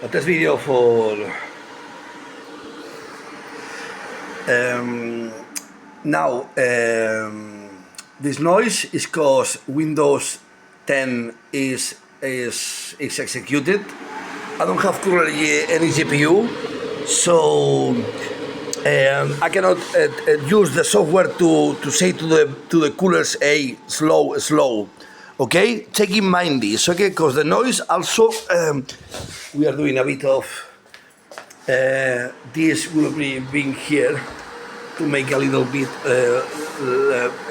a test video for now. This noise is because Windows 10 is executed. I don't have currently any GPU, so I cannot use the software to say to the coolers, hey, slow. Okay, take in mind this, okay, because the noise also, we are doing a bit of this will be being here to make a little bit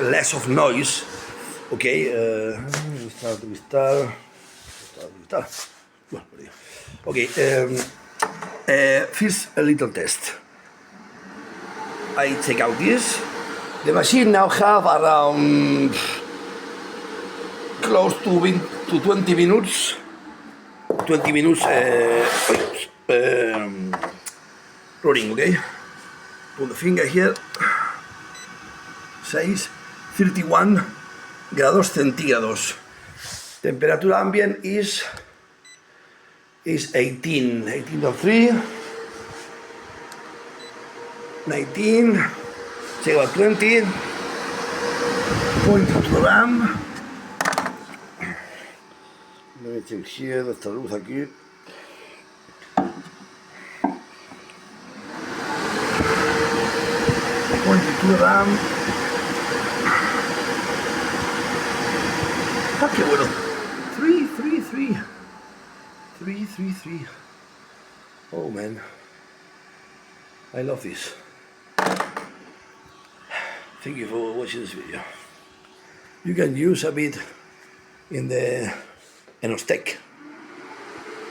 less of noise. Okay, we start. Okay, first a little test. I take out this. The machine now have around close to 20 minutes. 20 minutes running. Okay. Put the finger here. Says 31 grados centígrados. Temperature ambient is 18.3. 19, check about 20, point to the RAM. Let me check here, esta luz aquí. Point to the RAM. Ah, qué bueno. 3. Oh man, I love this. Thank you for watching this video. You can use a bit in the Enos Tech.